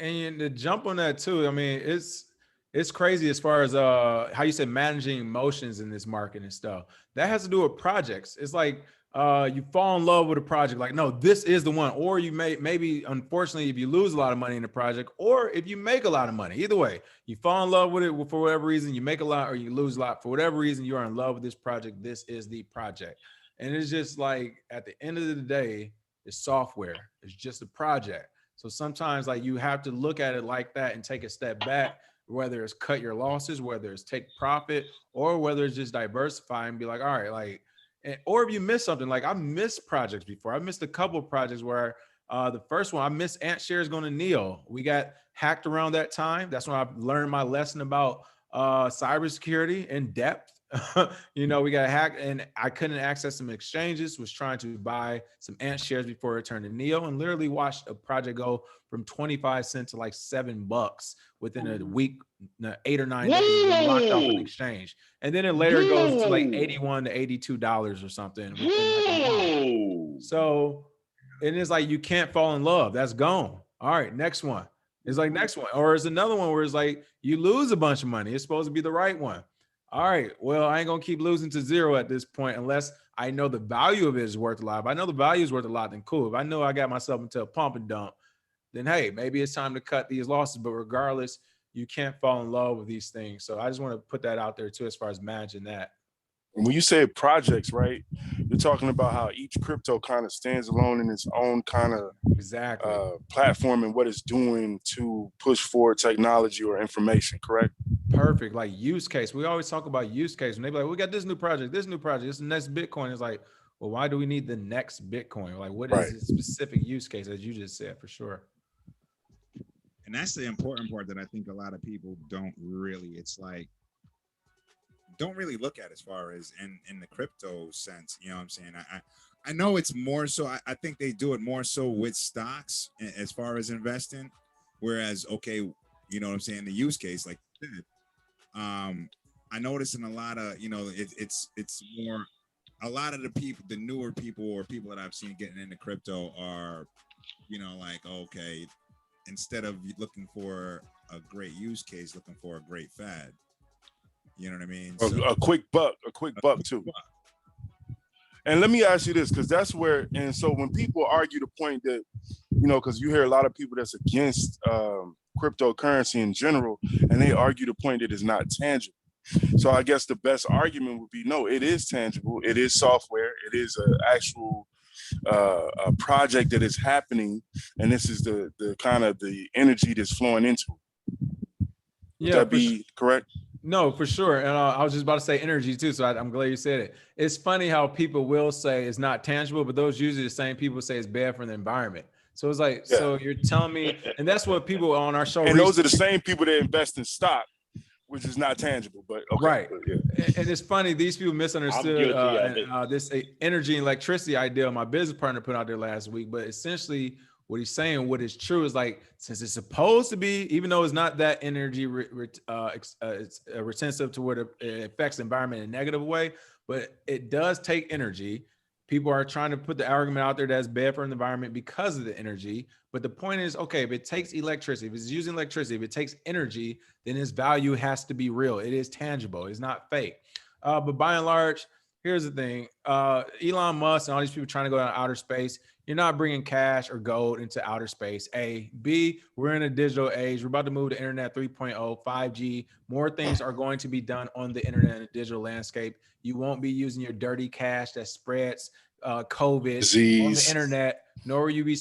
And to jump on that too, I mean, it's crazy as far as how you say managing emotions in this market and stuff. That has to do with projects. It's like you fall in love with a project, like, no, this is the one. Or you may maybe unfortunately if you lose a lot of money in the project, or if you make a lot of money. Either way, you fall in love with it for whatever reason, you make a lot or you lose a lot. For whatever reason, you are in love with this project. This is the project. And it's just like at the end of the day, it's software. It's just a project. So sometimes like you have to look at it like that and take a step back, whether it's cut your losses, whether it's take profit, or whether it's just diversify and be like, all right, like, or if you miss something, like I missed projects before. I missed a couple of projects where the first one, I missed Ant Shares going to Neo. We got hacked around that time. That's when I learned my lesson about cybersecurity in depth. You know, we got hacked and I couldn't access some exchanges, was trying to buy some Ant shares before it turned to Neo, and literally watched a project go from 25 cents to like $7 within a week, 8 or 9 days, and then locked off an Whoa, exchange. And then it later goes to like whoa, 81 to $82 or something within like a month. whoa. So and it's like you can't fall in love. That's gone. All right, next one. It's like next one. Or it's another one where it's like you lose a bunch of money. It's supposed to be the right one. All right. Well, I ain't gonna keep losing to zero at this point unless I know the value of it is worth a lot. If I know the value is worth a lot, then cool. If I know I got myself into a pump and dump, then hey, maybe it's time to cut these losses. But regardless, you can't fall in love with these things. So I just want to put that out there too, as far as managing that. When you say projects, right, you're talking about how each crypto kind of stands alone in its own kind of Exactly. platform and what it's doing to push forward technology or information, correct? Perfect. Like use case. We always talk about use case. And they be like, we got this new project, this is the next Bitcoin. It's like, well, why do we need the next Bitcoin? Like, what is Right. the specific use case, as you just said, for sure? And that's the important part that I think a lot of people don't really, it's like, don't really look at as far as in the crypto sense. You know what I'm saying? I know it's more so, I think they do it more so with stocks as far as investing. Whereas, okay, you know what I'm saying? The use case, like I notice in a lot of, you know, it's more, a lot of the people, the newer people or people that I've seen getting into crypto are, you know, like, okay, instead of looking for a great use case, looking for a great fad. You know what I mean? So, a quick buck too. And let me ask you this, because that's where, and so when people argue the point that, you know, because you hear a lot of people that's against cryptocurrency in general, and they argue the point that it's not tangible. So I guess the best argument would be, no, it is tangible. It is software. It is an actual a project that is happening, and this is the kind of the energy that's flowing into it. Would that be correct? No, for sure. And I was just about to say energy too. So I'm glad you said it. It's funny how people will say it's not tangible, but those usually the same people say it's bad for the environment. So it's like, so you're telling me, and that's what people on our show. And those are the same people that invest in stock, which is not tangible, but okay. Right. And it's funny, these people misunderstood this energy and electricity idea my business partner put out there last week. But essentially, what he's saying, what is true is like, since it's supposed to be, even though it's not that energy it's retentive to where it affects the environment in a negative way, but it does take energy. People are trying to put the argument out there that's bad for the environment because of the energy. But the point is, okay, if it takes electricity, if it's using electricity, if it takes energy, then its value has to be real. It is tangible. It's not fake. But by and large, here's the thing. Elon Musk and all these people trying to go out outer space, you're not bringing cash or gold into outer space. A. B, we're in a digital age. We're about to move to Internet 3.0, 5G. More things are going to be done on the internet and digital landscape. You won't be using your dirty cash that spreads COVID disease on the internet, nor will you be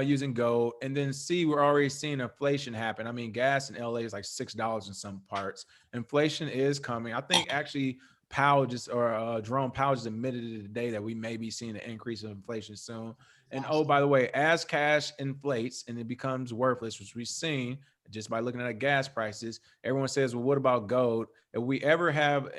using gold. And then C, we're already seeing inflation happen. I mean, gas in LA is like $6 in some parts. Inflation is coming. I think actually Jerome Powell just admitted it today that we may be seeing an increase of inflation soon. And oh, by the way, as cash inflates and it becomes worthless, which we've seen just by looking at gas prices, everyone says, well, what about gold? If we ever have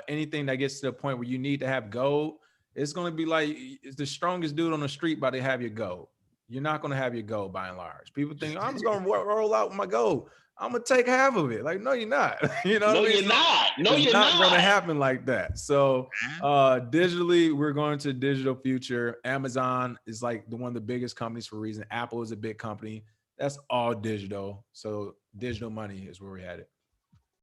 anything that gets to the point where you need to have gold, it's going to be like the strongest dude on the street about to have your gold. You're not going to have your gold by and large. People think, I'm just going to roll out my gold. I'm going to take half of it. Like, no, you're not. You know no, what I mean? You're not. No, it's you're not. It's not going to happen like that. So digitally, we're going to digital future. Amazon is like one of the biggest companies for a reason. Apple is a big company. That's all digital. So digital money is where we had it.